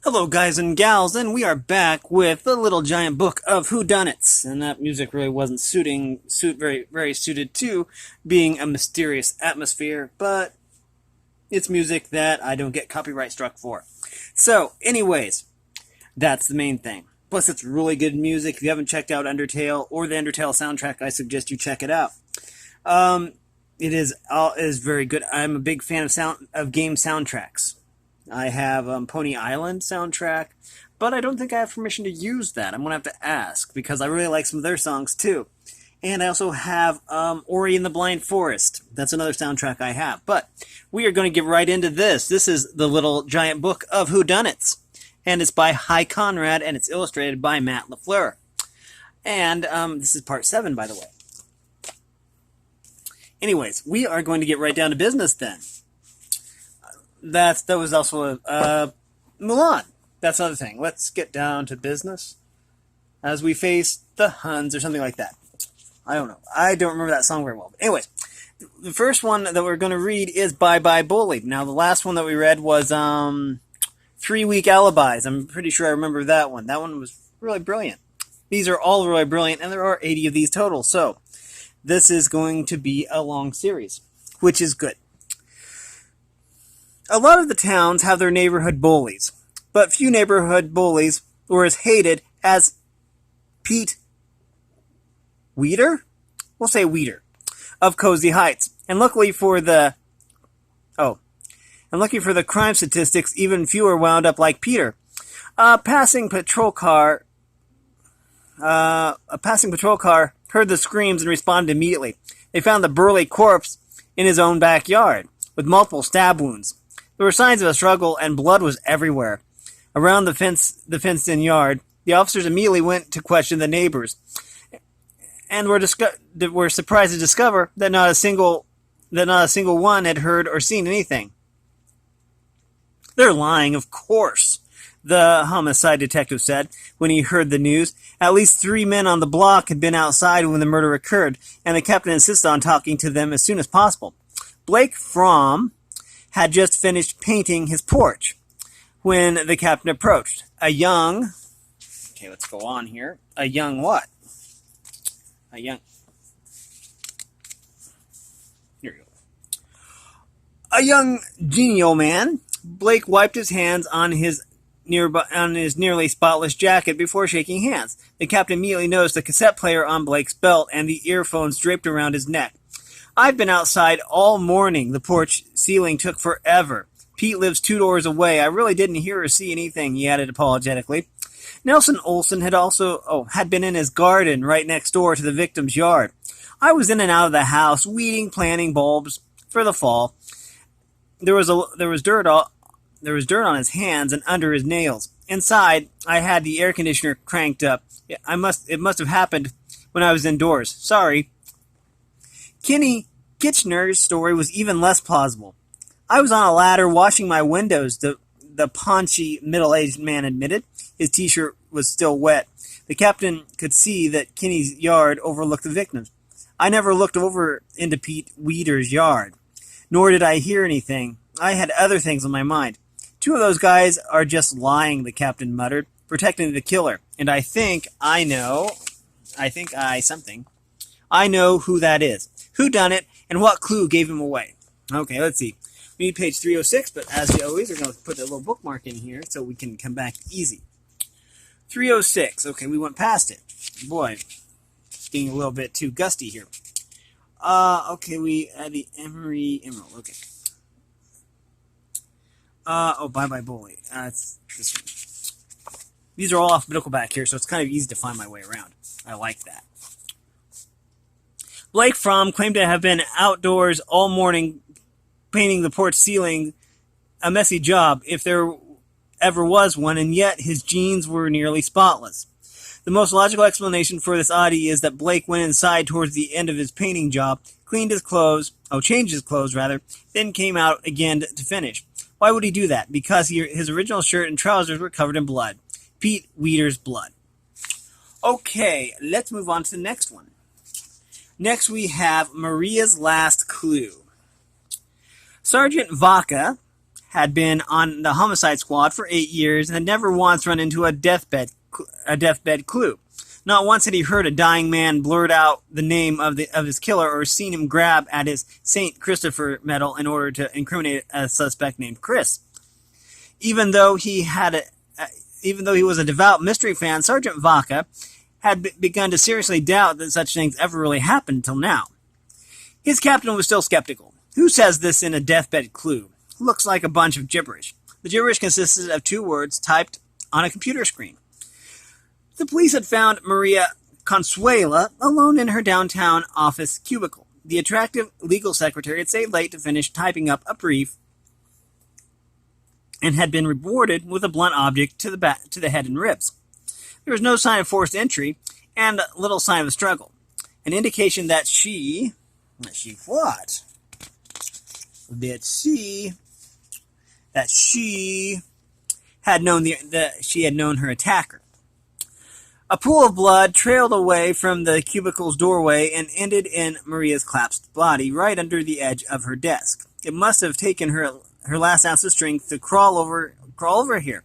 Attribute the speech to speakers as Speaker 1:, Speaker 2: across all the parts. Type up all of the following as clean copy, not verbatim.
Speaker 1: Hello guys and gals, and we are back with the Little Giant Book of Whodunits. And that music really wasn't very suited to being a mysterious atmosphere, but it's music that I don't get copyright struck for. So, anyways, that's the main thing. Plus, it's really good music. If you haven't checked out Undertale or the Undertale soundtrack, I suggest you check it out. It is very good. I'm a big fan of game soundtracks. I have Pony Island soundtrack, but I don't think I have permission to use that. I'm going to have to ask, because I really like some of their songs, too. And I also have Ori and the Blind Forest. That's another soundtrack I have. But we are going to get right into this. This is the Little Giant Book of Whodunits. And it's by Conrad, and it's illustrated by Matt LaFleur. And this is part 7, by the way. Anyways, we are going to get right down to business then. That was also Mulan. That's another thing. Let's get down to business as we face the Huns or something like that. I don't know. I don't remember that song very well. But anyways, the first one that we're going to read is Bye Bye Bully. Now, the last one that we read was 3 Week Alibis. I'm pretty sure I remember that one. That one was really brilliant. These are all really brilliant, and there are 80 of these total. So this is going to be a long series, which is good. A lot of the towns have their neighborhood bullies, but few neighborhood bullies were as hated as Pete Weeder? We'll say Weeder, of Cozy Heights. And luckily for the crime statistics, even fewer wound up like Peter. A passing patrol car heard the screams and responded immediately. They found the burly corpse in his own backyard, with multiple stab wounds. There were signs of a struggle, and blood was everywhere. Around the fenced-in yard, the officers immediately went to question the neighbors, and were surprised to discover that not a single one had heard or seen anything. They're lying, of course, the homicide detective said when he heard the news. At least 3 men on the block had been outside when the murder occurred, and the captain insisted on talking to them as soon as possible. Blake Fromm had just finished painting his porch when the captain approached. Let's go on here. A young genial man. Blake wiped his hands on his nearly spotless jacket before shaking hands. The captain immediately noticed the cassette player on Blake's belt and the earphones draped around his neck. I've been outside all morning. The porch ceiling took forever. Pete lives 2 doors away. I really didn't hear or see anything, he added apologetically. Nelson Olson had been in his garden right next door to the victim's yard. I was in and out of the house, weeding, planting bulbs for the fall. There was dirt on his hands and under his nails. Inside, I had the air conditioner cranked up. It must have happened when I was indoors. Sorry. Kenny Kitchener's story was even less plausible. I was on a ladder washing my windows, the paunchy middle-aged man admitted. His t-shirt was still wet. The captain could see that Kenny's yard overlooked the victims. I never looked over into Pete Weeder's yard, nor did I hear anything. I had other things on my mind. 2 of those guys are just lying, the captain muttered, protecting the killer. And I know who that is. Who done it, and what clue gave him away? Okay, let's see. We need page 306, but as always, we're going to put a little bookmark in here so we can come back easy. 306. Okay, we went past it. Boy, it's getting a little bit too gusty here. Okay, we had the Emery Emerald. Okay. Bye Bye Bully. It's this one. These are all alphabetical back here, so it's kind of easy to find my way around. I like that. Blake Fromm claimed to have been outdoors all morning painting the porch ceiling, a messy job if there ever was one, and yet his jeans were nearly spotless. The most logical explanation for this oddity is that Blake went inside towards the end of his painting job, changed his clothes, then came out again to finish. Why would he do that? Because his original shirt and trousers were covered in blood. Pete Weeder's blood. Okay, let's move on to the next one. Next we have Maria's Last Clue. Sergeant Vaca had been on the homicide squad for 8 years and had never once run into a deathbed clue. Not once had he heard a dying man blurt out the name of his killer or seen him grab at his St. Christopher medal in order to incriminate a suspect named Chris. Even though he was a devout mystery fan, Sergeant Vaca had begun to seriously doubt that such things ever really happened until now. His captain was still skeptical. Who says this in a deathbed clue? Looks like a bunch of gibberish. The gibberish consisted of 2 words typed on a computer screen. The police had found Maria Consuela alone in her downtown office cubicle. The attractive legal secretary had stayed late to finish typing up a brief and had been rewarded with a blunt object to the head and ribs. There was no sign of forced entry and little sign of a struggle, an indication that she had known her attacker. A pool of blood trailed away from the cubicle's doorway and ended in Maria's collapsed body right under the edge of her desk. It must have taken her last ounce of strength to crawl over here,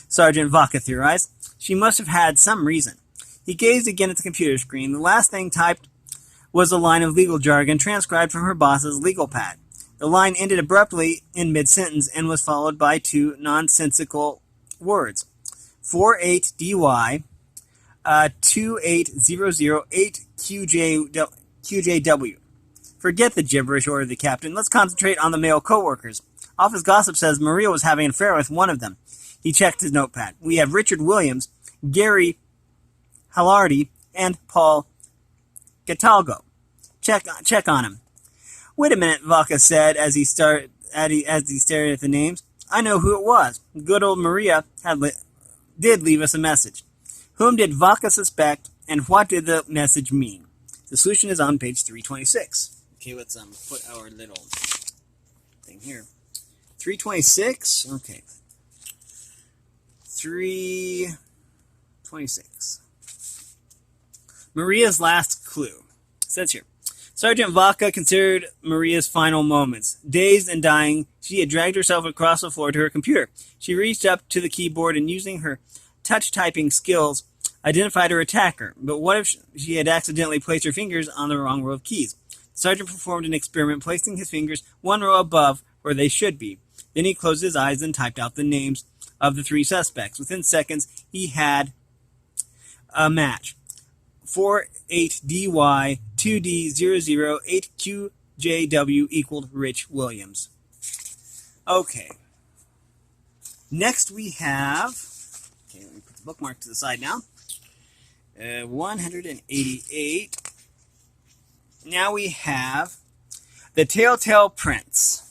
Speaker 1: Sergeant Vaca theorized. She must have had some reason. He gazed again at the computer screen. The last thing typed was a line of legal jargon transcribed from her boss's legal pad. The line ended abruptly in mid-sentence and was followed by 2 nonsensical words. 48DY 28008 QJW. Forget the gibberish, ordered the captain. Let's concentrate on the male co-workers. Office gossip says Maria was having an affair with one of them. He checked his notepad. We have Richard Williams, Gary Halardy, and Paul Catalgo. Check on him. Wait a minute, Vaca said as he stared at the names. I know who it was. Good old Maria did leave us a message. Whom did Vaca suspect, and what did the message mean? The solution is on page 326. Okay, let's put our little thing here. 326. Okay. 326. Maria's last clue. It says here. Sergeant Vaca considered Maria's final moments. Dazed and dying, she had dragged herself across the floor to her computer. She reached up to the keyboard and, using her touch-typing skills, identified her attacker. But what if she had accidentally placed her fingers on the wrong row of keys? The sergeant performed an experiment, placing his fingers 1 row above where they should be. Then he closed his eyes and typed out the names of the 3 suspects. Within seconds, he had a match. 48DY 2D008QJW equaled Rich Williams. Okay. Next we have... Okay, let me put the bookmark to the side now. 188. Now we have the Telltale Prints.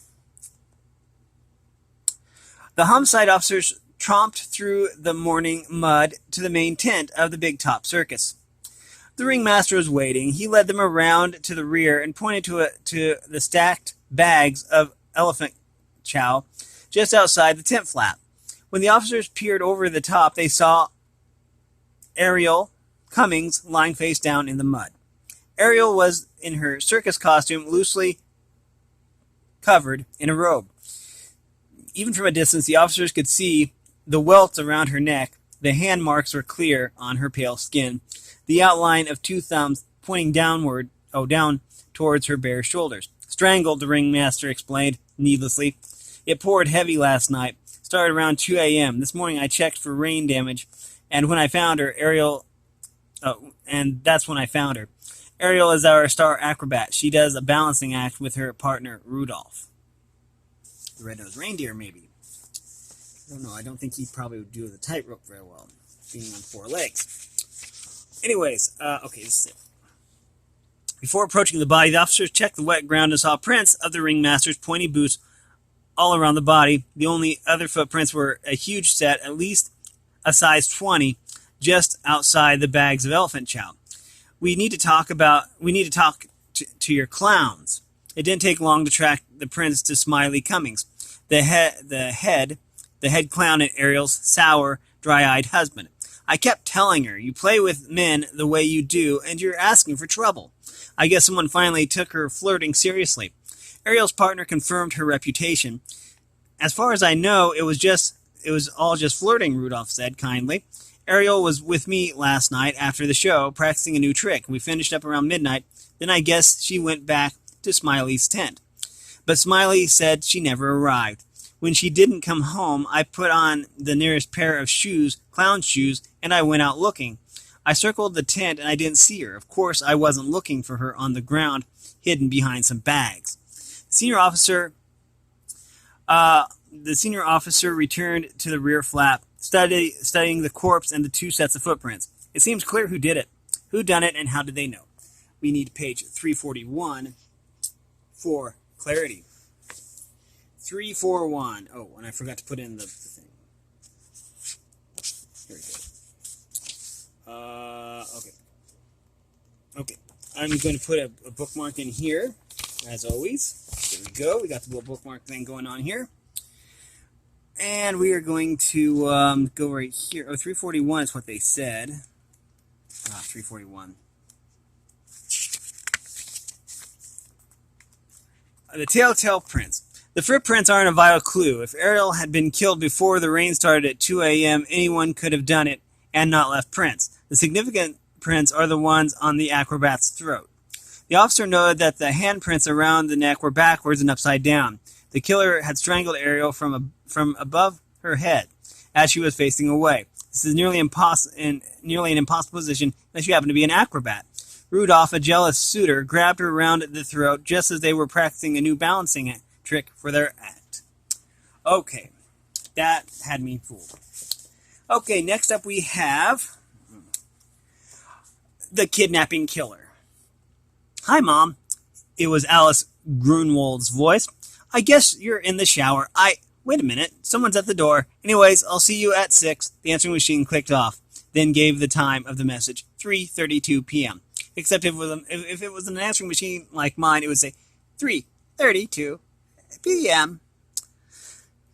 Speaker 1: The homicide officers tromped through the morning mud to the main tent of the Big Top Circus. The ringmaster was waiting. He led them around to the rear and pointed to the stacked bags of elephant chow just outside the tent flap. When the officers peered over the top, they saw Ariel Cummings lying face down in the mud. Ariel was in her circus costume, loosely covered in a robe. Even from a distance, the officers could see the welts around her neck. The hand marks were clear on her pale skin. The outline of 2 thumbs pointing down towards her bare shoulders. Strangled, the ringmaster explained needlessly. It poured heavy last night. Started around 2 a.m. This morning I checked for rain damage, and when I found her, that's when I found her. Ariel is our star acrobat. She does a balancing act with her partner, Rudolph. The red-nosed reindeer, maybe. I don't know. I don't think he probably would do the tightrope very well, being on 4 legs. Anyways, okay, this is it. Before approaching the body, the officers checked the wet ground and saw prints of the ringmaster's pointy boots all around the body. The only other footprints were a huge set, at least a size 20, just outside the bags of elephant chow. We need to talk to your clowns. It didn't take long to track the prints to Smiley Cummings, the head clown at Ariel's sour, dry-eyed husband. I kept telling her, you play with men the way you do, and you're asking for trouble. I guess someone finally took her flirting seriously. Ariel's partner confirmed her reputation. As far as I know, it was all just flirting, Rudolph said kindly. Ariel was with me last night after the show, practicing a new trick. We finished up around midnight. Then I guess she went back to Smiley's tent. But Smiley said she never arrived. When she didn't come home, I put on the nearest pair of shoes, clown shoes, and I went out looking. I circled the tent and I didn't see her. Of course, I wasn't looking for her on the ground, hidden behind some bags. The senior officer returned to the rear flap, studying the corpse and the two sets of footprints. It seems clear who did it. Who done it and how did they know? We need page 341 for clarity. 341. Oh, and I forgot to put in the thing. Here we go. Okay. I'm going to put a bookmark in here, as always. There we go. We got the little bookmark thing going on here. And we are going to go right here. Oh, 341 is what they said. 341. The Telltale Prints. The footprints aren't a vital clue. If Ariel had been killed before the rain started at 2 a.m., anyone could have done it and not left prints. The significant prints are the ones on the acrobat's throat. The officer noted that the handprints around the neck were backwards and upside down. The killer had strangled Ariel from above her head as she was facing away. This is nearly an impossible position unless you happen to be an acrobat. Rudolph, a jealous suitor, grabbed her around the throat just as they were practicing a new balancing trick for their act. Okay, that had me fooled. Okay, next up we have the Kidnapping Killer. Hi, Mom. It was Alice Grunwald's voice. I guess you're in the shower. Wait a minute. Someone's at the door. Anyways, I'll see you at 6. The answering machine clicked off, then gave the time of the message, 3:32 p.m. Except if it was an answering machine like mine, it would say 3:32 p.m.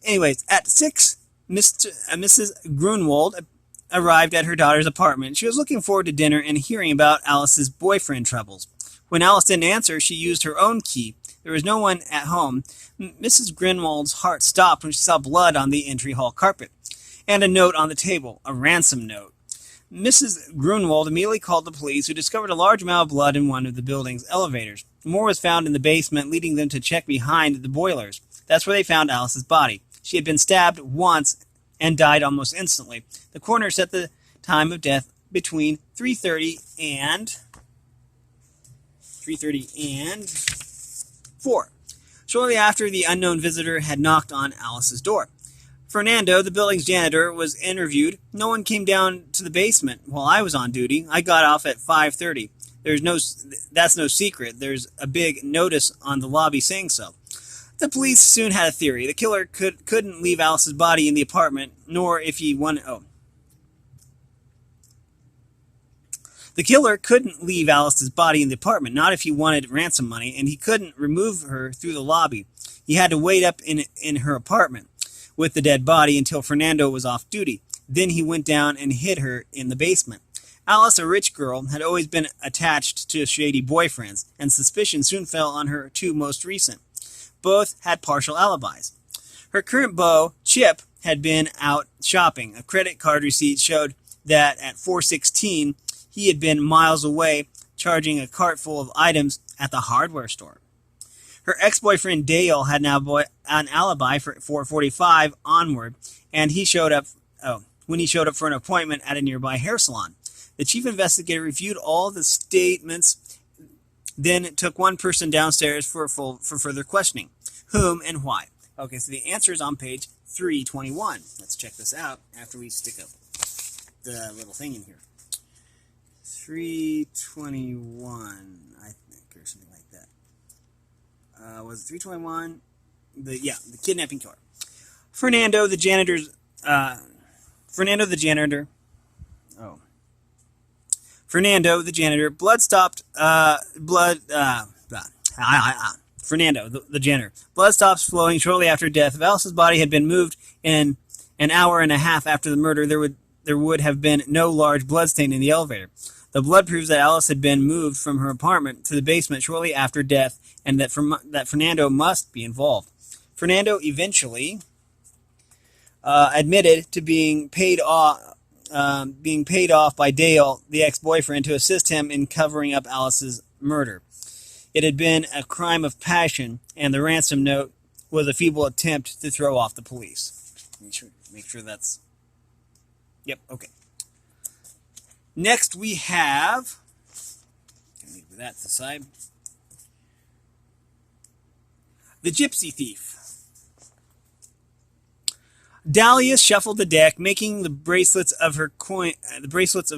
Speaker 1: Anyways, at 6, Mrs. Grunwald arrived at her daughter's apartment. She was looking forward to dinner and hearing about Alice's boyfriend troubles. When Alice didn't answer, she used her own key. There was no one at home. Mrs. Grunwald's heart stopped when she saw blood on the entry hall carpet, and a note on the table, a ransom note. Mrs. Grunwald immediately called the police, who discovered a large amount of blood in one of the building's elevators. More was found in the basement, leading them to check behind the boilers. That's where they found Alice's body. She had been stabbed once and died almost instantly. The coroner set the time of death between 3:30 and 4. Shortly after, the unknown visitor had knocked on Alice's door. Fernando, the building's janitor, was interviewed. No one came down to the basement while I was on duty. I got off at 5:30. That's no secret. There's a big notice on the lobby saying so. The police soon had a theory. The killer couldn't leave Alice's body in the apartment, nor if he wanted... The killer couldn't leave Alice's body in the apartment, not if he wanted ransom money, and he couldn't remove her through the lobby. He had to wait up in her apartment with the dead body until Fernando was off duty. Then he went down and hid her in the basement. Alice, a rich girl, had always been attached to shady boyfriends, and suspicion soon fell on her two most recent. Both had partial alibis. Her current beau, Chip, had been out shopping. A credit card receipt showed that at 4:16, he had been miles away, charging a cart full of items at the hardware store. Her ex-boyfriend Dale had now an alibi for 4:45 onward, and when he showed up for an appointment at a nearby hair salon. The chief investigator reviewed all the statements, then took one person downstairs for further questioning. Whom and why? Okay, so the answer is on page 321. Let's check this out after we stick up the little thing in here. 321, I think, or something like that. Was it 321? The Kidnapping Killer. Fernando the janitor. Fernando the janitor. Blood stops flowing shortly after death. If Alice's body had been moved in an hour and a half after the murder, there would have been no large blood stain in the elevator. The blood proves that Alice had been moved from her apartment to the basement shortly after death, and that Fernando must be involved. Fernando eventually admitted to being paid off by Dale, the ex-boyfriend, to assist him in covering up Alice's murder. It had been a crime of passion, and the ransom note was a feeble attempt to throw off the police. Make sure that's... Yep, okay. Next we have... Leave that to the side. The Gypsy Thief. Dahlia shuffled the deck, making the bracelets of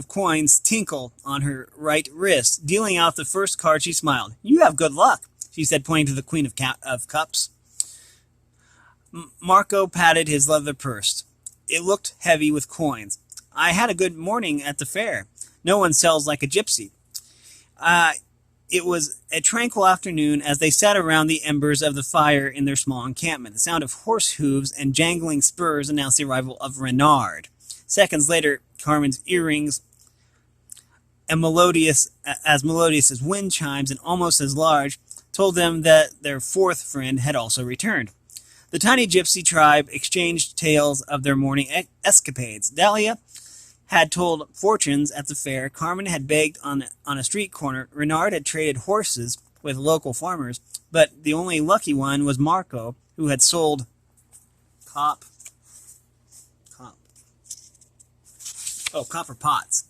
Speaker 1: coins tinkle on her right wrist. Dealing out the first card, she smiled. "You have good luck," she said, pointing to the Queen of Cups. Marco patted his leather purse. It looked heavy with coins. "I had a good morning at the fair. No one sells like a gypsy." It was a tranquil afternoon as they sat around the embers of the fire in their small encampment. The sound of horse hooves and jangling spurs announced the arrival of Renard. Seconds later, Carmen's earrings, as melodious as wind chimes and almost as large, told them that their fourth friend had also returned. The tiny gypsy tribe exchanged tales of their morning escapades. Dahlia had told fortunes at the fair. Carmen had begged on a street corner. Renard had traded horses with local farmers, but the only lucky one was Marco, who had sold copper pots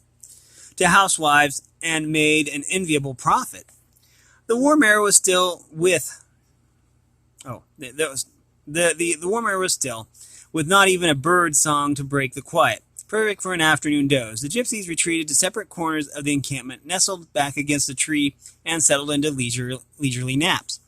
Speaker 1: to housewives and made an enviable profit. The warm air was still with not even a bird song to break the quiet. Perfect for an afternoon doze. The gypsies retreated to separate corners of the encampment, nestled back against a tree, and settled into leisurely naps.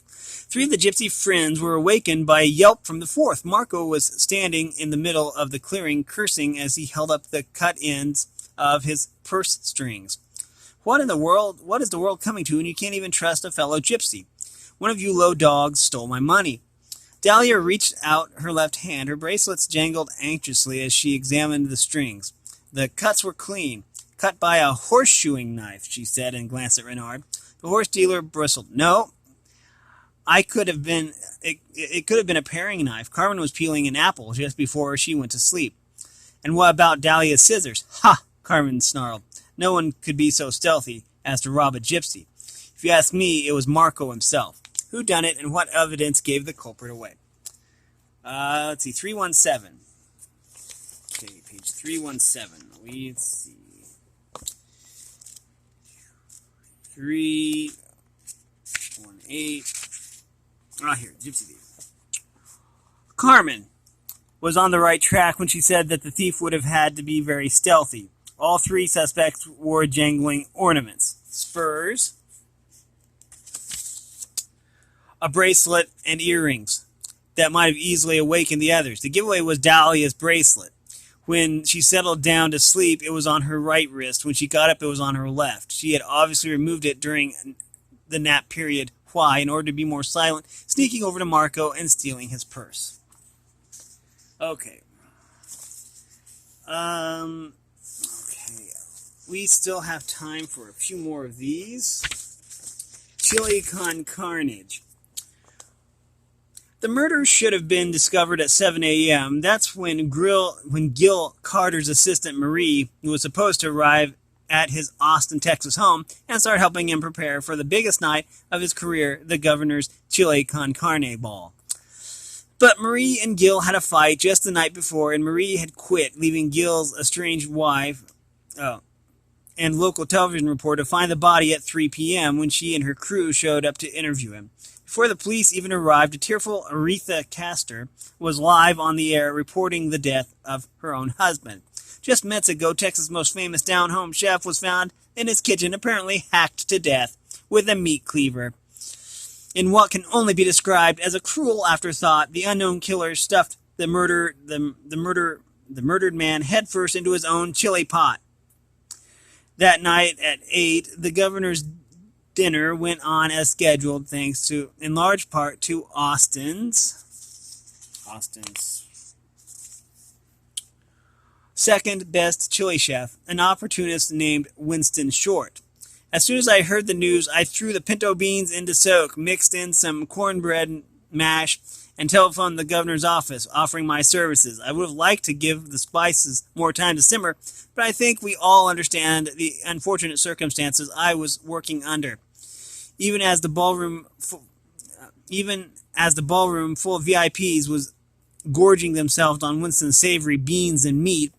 Speaker 1: Three of the gypsy friends were awakened by a yelp from the fourth. Marco was standing in the middle of the clearing, cursing as he held up the cut ends of his purse strings. What is the world coming to, and you can't even trust a fellow gypsy? One of you low dogs stole my money. Dahlia reached out her left hand. Her bracelets jangled anxiously as she examined the strings. The cuts were clean. "Cut by a horseshoeing knife," she said, and glanced at Renard. The horse dealer bristled. "No, it could have been a paring knife. Carmen was peeling an apple just before she went to sleep." "And what about Dahlia's scissors?" "Ha!" Carmen snarled. "No one could be so stealthy as to rob a gypsy. If you ask me, it was Marco himself." Who done it, and what evidence gave the culprit away? Let's see, 317. Okay, page 317. Let's see. 318. Here, Gypsy Thief. Carmen was on the right track when she said that the thief would have had to be very stealthy. All three suspects wore jangling ornaments. Spurs, a bracelet, and earrings that might have easily awakened the others. The giveaway was Dahlia's bracelet. When she settled down to sleep, it was on her right wrist. When she got up, it was on her left. She had obviously removed it during the nap period. Why? In order to be more silent, sneaking over to Marco and stealing his purse. Okay. We still have time for a few more of these. Con Carnage. The murder should have been discovered at 7 a.m. That's when Gil Carter's assistant Marie was supposed to arrive at his Austin, Texas home and start helping him prepare for the biggest night of his career, the governor's Chile Con Carne ball. But Marie and Gil had a fight just the night before, and Marie had quit, leaving Gil's estranged wife and local television reporter to find the body at 3 p.m. when she and her crew showed up to interview him. Before the police even arrived, a tearful Aretha Castor was live on the air reporting the death of her own husband. Just minutes ago, Texas' most famous down-home chef was found in his kitchen, apparently hacked to death with a meat cleaver. In what can only be described as a cruel afterthought, the unknown killer stuffed the murdered man headfirst into his own chili pot. That night at 8, the governor's dinner went on as scheduled, thanks to, in large part, to Austin's second best chili chef, an opportunist named Winston Short. As soon as I heard the news, I threw the pinto beans into soak, mixed in some cornbread mash, and telephoned the governor's office, offering my services. I would have liked to give the spices more time to simmer, but I think we all understand the unfortunate circumstances I was working under. Even as the ballroom full of VIPs was gorging themselves on Winston's savory beans and meat,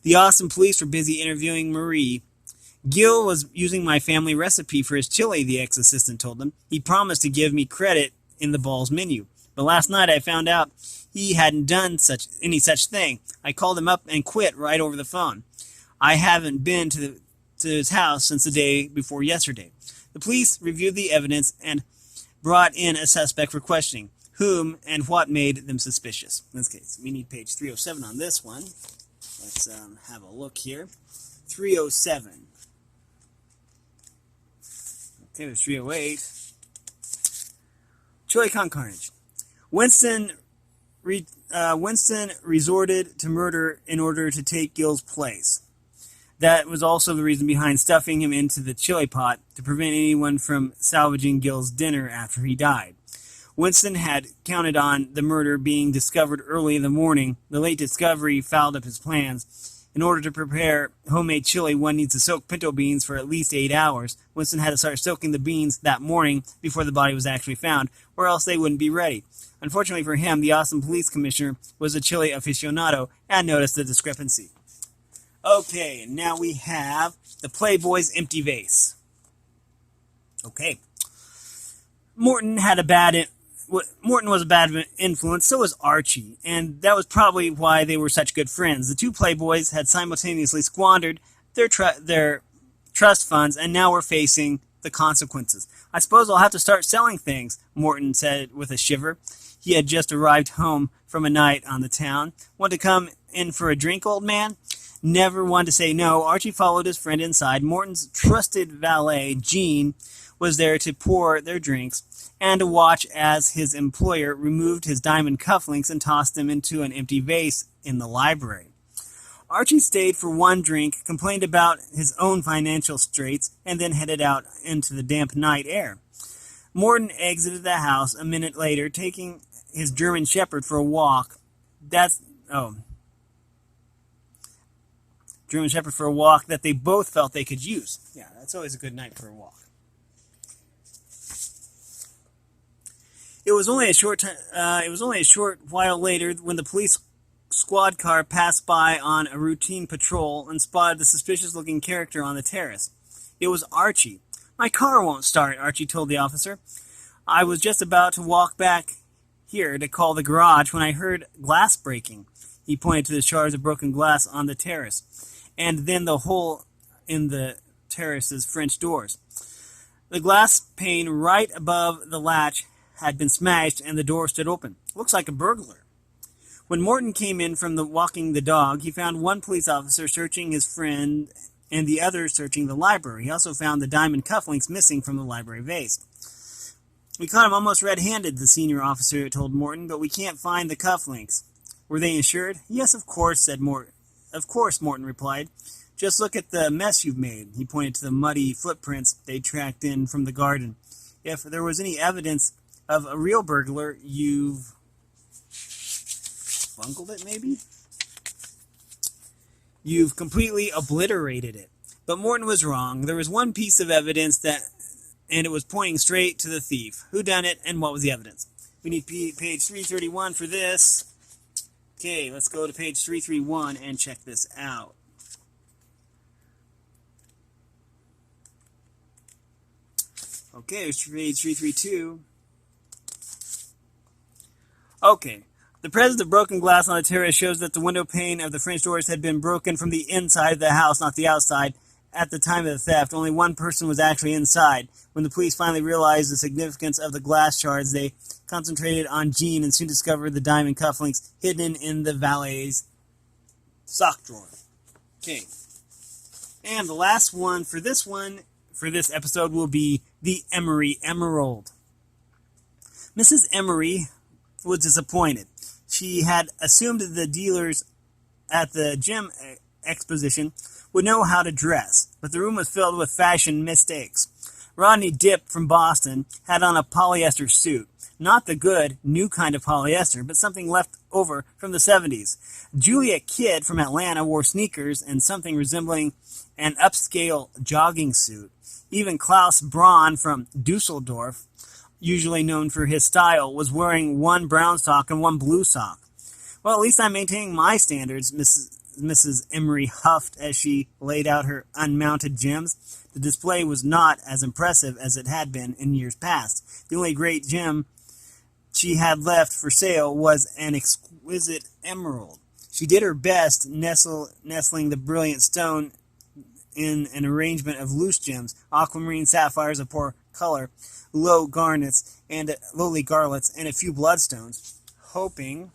Speaker 1: the Austin police were busy interviewing Marie. Gil was using my family recipe for his chili, the ex-assistant told them. He promised to give me credit in the ball's menu. But last night I found out he hadn't done any such thing. I called him up and quit right over the phone. I haven't been to his house since the day before yesterday. The police reviewed the evidence and brought in a suspect for questioning. Whom and what made them suspicious? In this case, we need page 307 on this one. Let's have a look here. 307. Okay, there's 308. Con Carnage. Winston resorted to murder in order to take Gil's place. That was also the reason behind stuffing him into the chili pot to prevent anyone from salvaging Gil's dinner after he died. Winston had counted on the murder being discovered early in the morning. The late discovery fouled up his plans. In order to prepare homemade chili, one needs to soak pinto beans for at least 8 hours. Winston had to start soaking the beans that morning before the body was actually found, or else they wouldn't be ready. Unfortunately for him, the Austin police commissioner was a chili aficionado and noticed the discrepancy. Okay, now we have the Playboy's empty vase. Okay. Morton was a bad influence, so was Archie, and that was probably why they were such good friends. The two Playboys had simultaneously squandered their trust funds, and now were facing the consequences. I suppose I'll have to start selling things, Morton said with a shiver. He had just arrived home from a night on the town. Want to come in for a drink, old man? Never one to say no, Archie followed his friend inside. Morton's trusted valet, Jean, was there to pour their drinks and to watch as his employer removed his diamond cufflinks and tossed them into an empty vase in the library. Archie stayed for one drink, complained about his own financial straits, and then headed out into the damp night air. Morton exited the house a minute later, taking his German Shepherd for a walk. German Shepherd for a walk that they both felt they could use. Yeah, that's always a good night for a walk. It was only a short while later when the police squad car passed by on a routine patrol and spotted the suspicious-looking character on the terrace. It was Archie. My car won't start, Archie told the officer. I was just about to walk back here to call the garage when I heard glass breaking. He pointed to the shards of broken glass on the terrace, and then the hole in the terrace's French doors. The glass pane right above the latch had been smashed, and the door stood open. Looks like a burglar. When Morton came in from walking the dog, he found one police officer searching his friend and the other searching the library. He also found the diamond cufflinks missing from the library vase. We caught him almost red-handed, the senior officer told Morton, but we can't find the cufflinks. Were they insured? Yes, of course, said Morton. Of course, Morton replied. Just look at the mess you've made. He pointed to the muddy footprints they tracked in from the garden. If there was any evidence of a real burglar, you've bungled it, maybe? You've completely obliterated it. But Morton was wrong. There was one piece of evidence and it was pointing straight to the thief. Who done it, and what was the evidence? We need page 331 for this. Okay, let's go to page 331 and check this out. Okay, it's page 332. Okay. The presence of broken glass on the terrace shows that the window pane of the French doors had been broken from the inside of the house, not the outside. At the time of the theft, only one person was actually inside. When the police finally realized the significance of the glass shards, they concentrated on Jean and soon discovered the diamond cufflinks hidden in the valet's sock drawer. Okay. And the last one, for this episode, will be the Emery Emerald. Mrs. Emery was disappointed. She had assumed the dealers at the gem exposition would know how to dress, but the room was filled with fashion mistakes. Rodney Dipp from Boston had on a polyester suit. Not the good, new kind of polyester, but something left over from the 70s. Julia Kidd from Atlanta wore sneakers and something resembling an upscale jogging suit. Even Klaus Braun from Dusseldorf, usually known for his style, was wearing one brown sock and one blue sock. Well, at least I'm maintaining my standards, Mrs. Emery huffed as she laid out her unmounted gems. The display was not as impressive as it had been in years past. The only great gem she had left for sale was an exquisite emerald. She did her best, nestling the brilliant stone in an arrangement of loose gems, aquamarine sapphires of poor color, lowly garnets, and a few bloodstones, hoping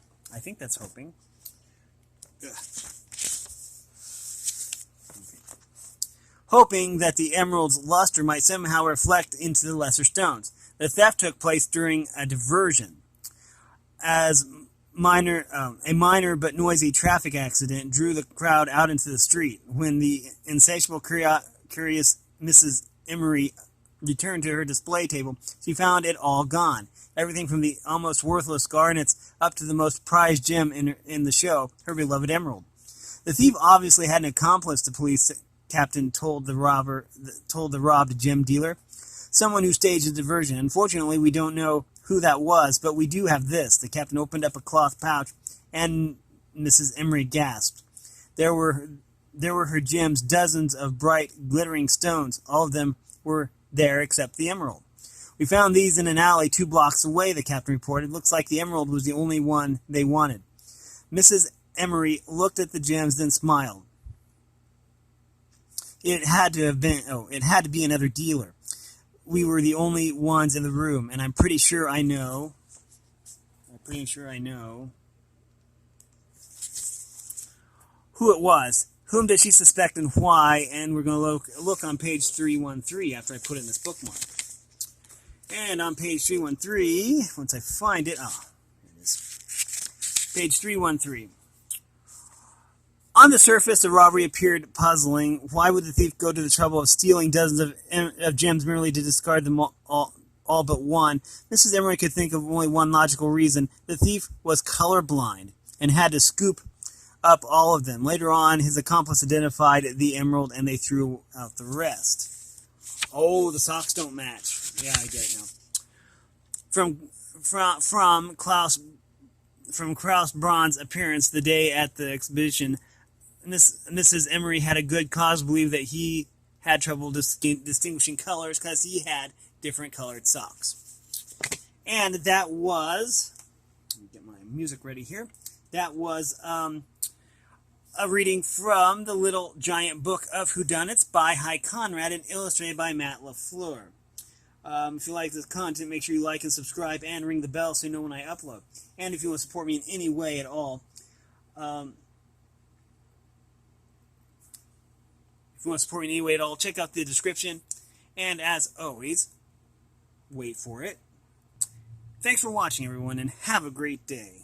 Speaker 1: that the emerald's luster might somehow reflect into the lesser stones. The theft took place during a diversion. A minor but noisy traffic accident drew the crowd out into the street. When the insatiable, curious Mrs. Emery returned to her display table, she found it all gone. Everything from the almost worthless garnets up to the most prized gem in the show, her beloved emerald. The thief obviously had an accomplice, the police captain told the robbed gem dealer. Someone who staged a diversion. Unfortunately, we don't know who that was, but we do have this. The captain opened up a cloth pouch, and Mrs. Emery gasped. There were her gems, dozens of bright, glittering stones. All of them were there except the emerald. We found these in an alley 2 blocks away, the captain reported. Looks like the emerald was the only one they wanted. Mrs. Emery looked at the gems, then smiled. It had to be another dealer. We were the only ones in the room, and I'm pretty sure I know who it was. Whom does she suspect and why? And we're going to look on page 313 after I put it in this bookmark. And on page 313, once I find it, here it is. Page 313. On the surface, the robbery appeared puzzling. Why would the thief go to the trouble of stealing dozens of gems merely to discard them all but one? Mrs. Emery could think of only one logical reason. The thief was colorblind and had to scoop up all of them. Later on, his accomplice identified the emerald and they threw out the rest. Oh, the socks don't match. Yeah, I get it now. From Klaus Braun's appearance the day at the exhibition, Mrs. Emery had a good cause to believe that he had trouble distinguishing colors because he had different colored socks. And that was, let me get my music ready here. That was a reading from the Little Giant Book of Whodunits by Conrad and illustrated by Matt LaFleur. If you like this content, make sure you like and subscribe and ring the bell so you know when I upload. And if you want to support me in any way at all, check out the description. And as always, wait for it. Thanks for watching, everyone, and have a great day.